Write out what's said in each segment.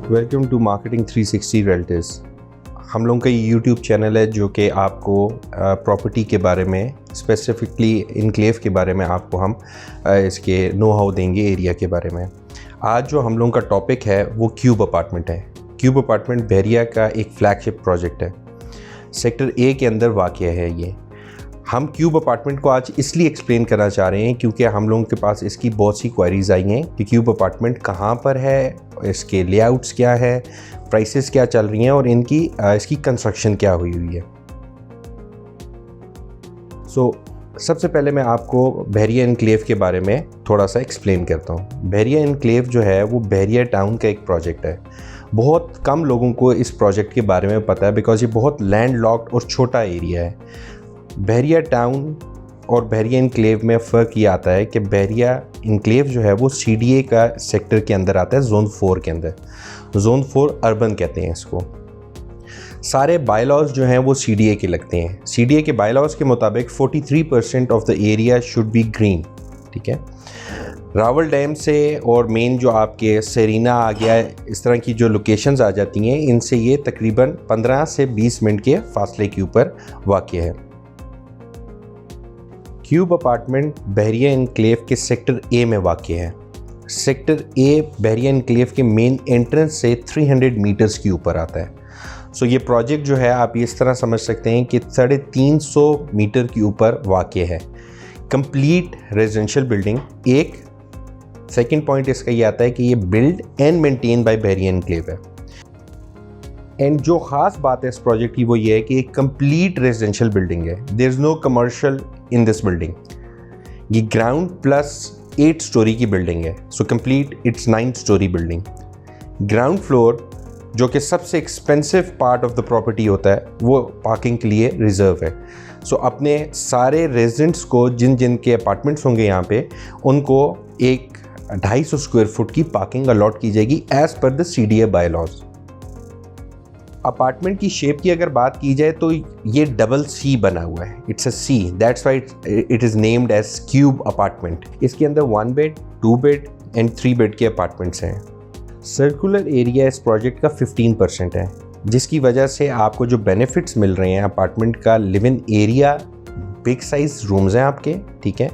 Welcome to marketing 360 realtors. हम लोगों का यूट्यूब चैनल है जो कि आपको प्रॉपर्टी के बारे में, स्पेसिफिकली इनक्लेव के बारे में आपको हम इसके नो हाउ देंगे, एरिया के बारे में। आज जो हम लोगों का टॉपिक है वो क्यूब अपार्टमेंट है। क्यूब अपार्टमेंट बहरिया का एक फ्लैगशिप प्रोजेक्ट है, सेक्टर ए के अंदर वाक़या है ये। हम क्यूब अपार्टमेंट को आज इसलिए एक्सप्लेन करना चाह रहे हैं क्योंकि हम लोगों के पास इसकी बहुत सी क्वेरीज आई हैं कि क्यूब अपार्टमेंट कहाँ पर है, इसके लेआउट्स क्या है, प्राइसेस क्या चल रही हैं और इसकी कंस्ट्रक्शन क्या हुई है। सबसे पहले मैं आपको बहरिया एनक्लेव के बारे में थोड़ा सा एक्सप्लेन करता हूँ। बहरिया एनक्लेव जो है वो बहरिया टाउन का एक प्रोजेक्ट है। बहुत कम लोगों को इस प्रोजेक्ट के बारे में पता है बिकॉज ये बहुत लैंड लॉक्ड और छोटा एरिया है। बहरिया टाउन और बहरिया इनक्लेव में फ़र्क ये आता है कि बहरिया इनक्लेव जो है वो CDA का सेक्टर के अंदर आता है, जोन 4 के अंदर। जोन 4 अर्बन कहते हैं इसको। सारे बायलॉज जो हैं वो CDA के लगते हैं। CDA के बायलॉज के मुताबिक 43% of the area should be green, ठीक है। रावल डैम से और मेन जो आपके सेरीना आ गया, इस तरह की जो लोकेशंस आ जाती हैं, इनसे ये तकरीबन 15 से 20 मिनट के फासले के ऊपर वाक़या है। क्यूब अपार्टमेंट बहरिया एनक्लेव के सेक्टर ए में वाक़या है। सेक्टर ए बहरिया एनक्लेव के मेन एंट्रेंस से 300 मीटर्स के ऊपर आता है। ये प्रोजेक्ट जो है आप इस तरह समझ सकते हैं कि 350 मीटर के ऊपर वाक़या है। Complete residential building. एक सेकंड पॉइंट इसका ये आता है कि ये build and maintain by Bahria enclave है। एंड जो ख़ास बात है इस प्रोजेक्ट की वो ये है कि एक कंप्लीट रेजिडेंशियल बिल्डिंग है। There is no commercial in this building. ये ग्राउंड प्लस 8 स्टोरी की बिल्डिंग है। Complete it's 9 storey building. Ground floor जो कि सबसे expensive part of the property होता है वो पार्किंग के लिए रिजर्व है। अपने सारे रेजिडेंट्स को जिन जिन के अपार्टमेंट्स होंगे यहाँ पे, उनको एक 250 स्क्वायर फुट की पार्किंग अलॉट की जाएगी as per the CDA bylaws. Apartment की शेप की अगर बात की जाए तो ये डबल C बना हुआ है। It's a C, that's why it is named as cube apartment. इसके अंदर 1 बेड, 2 बेड एंड 3 बेड के अपार्टमेंट्स हैं। सर्कुलर एरिया इस प्रोजेक्ट का 15% है, जिसकी वजह से आपको जो बेनिफिट्स मिल रहे हैं अपार्टमेंट का, live in area, big size rooms हैं आपके, ठीक है।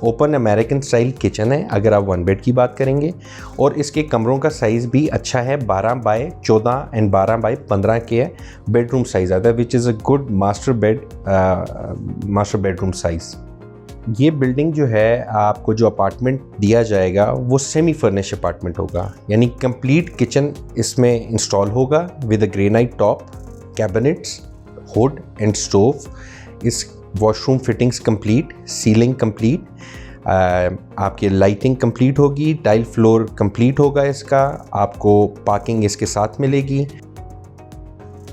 ओपन अमेरिकन स्टाइल किचन है अगर आप 1 बेड की बात करेंगे, और इसके कमरों का साइज़ भी अच्छा है। 12 बाय 14 एंड 12 बाय 15 के बेडरूम साइज़ आता है, which is a good master bedroom size. ये बिल्डिंग जो है, आपको जो अपार्टमेंट दिया जाएगा वो सेमी फर्निश अपार्टमेंट होगा, यानी कंप्लीट किचन इसमें इंस्टॉल होगा with a granite top, cabinets, hood and stove. इस washroom fittings complete, ceiling complete, आपकी लाइटिंग कंप्लीट होगी, टाइल फ्लोर कंप्लीट होगा इसका, आपको पार्किंग इसके साथ मिलेगी।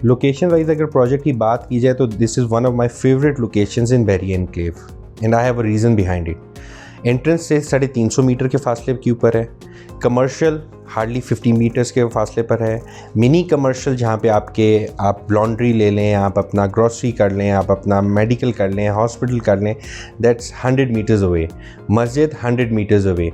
लोकेशन वाइज अगर प्रोजेक्ट की बात की जाए तो this is one of my favourite locations in Bahria enclave and I have a reason behind it. Entrance से 350 मीटर के फासले के ऊपर है। कमर्शियल हार्डली 50 मीटर्स के फासले पर है। मिनी कमर्शियल जहाँ पे आप लॉन्ड्री ले लें, आप अपना ग्रॉसरी कर लें, आप अपना मेडिकल कर लें, हॉस्पिटल कर लें, दैट्स 100 मीटर्स अवे। मस्जिद 100 मीटर्स अवे।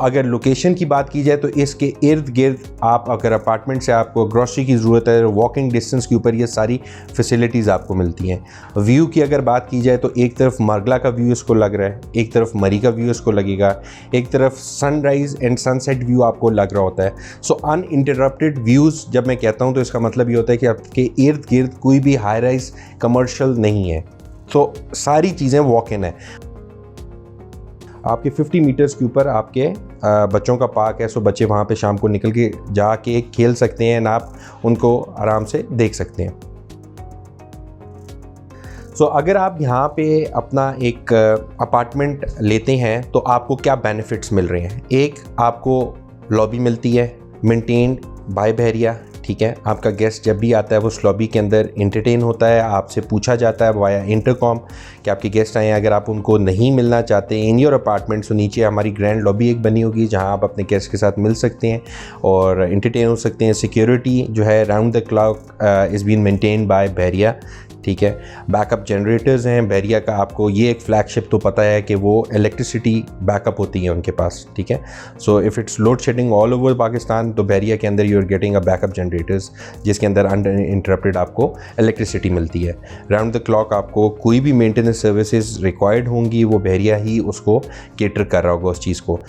अगर लोकेशन की बात की जाए तो इसके इर्द गिर्द आप अगर अपार्टमेंट से आपको ग्रॉसरी की ज़रूरत है, वॉकिंग डिस्टेंस के ऊपर ये सारी फैसिलिटीज़ आपको मिलती हैं। व्यू की अगर बात की जाए तो एक तरफ मरगला का व्यू इसको लग रहा है, एक तरफ मरी का व्यू इसको लगेगा, एक तरफ सनराइज़ एंड सनसेट व्यू आपको लग रहा होता है। अनइंटरप्टेड व्यूज़ जब मैं कहता हूं तो इसका मतलब ये होता है कि आपके इर्द गिर्द कोई भी हाई राइज कमर्शियल नहीं है। सारी चीज़ें वॉक इन है। आपके 50 मीटर्स के ऊपर आपके बच्चों का पार्क है, बच्चे वहाँ पे शाम को निकल के जाके खेल सकते हैं, आप उनको आराम से देख सकते हैं। अगर आप यहाँ पे अपना एक अपार्टमेंट लेते हैं तो आपको क्या बेनिफिट्स मिल रहे हैं। एक, आपको लॉबी मिलती है मेंटेन्ड बाय बहरिया, ठीक है। आपका गेस्ट जब भी आता है वो उस लॉबी के अंदर एंटरटेन होता है, आपसे पूछा जाता है वाया इंटरकॉम कि आपके गेस्ट आए हैं। अगर आप उनको नहीं मिलना चाहते इन योर अपार्टमेंट, तो नीचे हमारी ग्रैंड लॉबी एक बनी होगी जहां आप अपने गेस्ट के साथ मिल सकते हैं और एंटरटेन हो सकते हैं। सिक्योरिटी जो है round the clock is been maintain by Bahria, ठीक है। बैकअप जनरेटर्स हैं बहरिया का, आपको ये एक फ्लैगशिप तो पता है कि वो इलेक्ट्रिसिटी बैकअप होती है उनके पास, ठीक है। So if it's load shedding all over Pakistan, तो बहरिया के अंदर you are getting a backup generators जिसके अंदर अनइंटरप्टेड आपको इलेक्ट्रिसिटी मिलती है। राउंड द क्लॉक आपको कोई भी मेंटेनेंस सर्विसेज रिक्वायर्ड होंगी, वो बहरिया ही उसको केटर कर रहा होगा उस चीज़ को।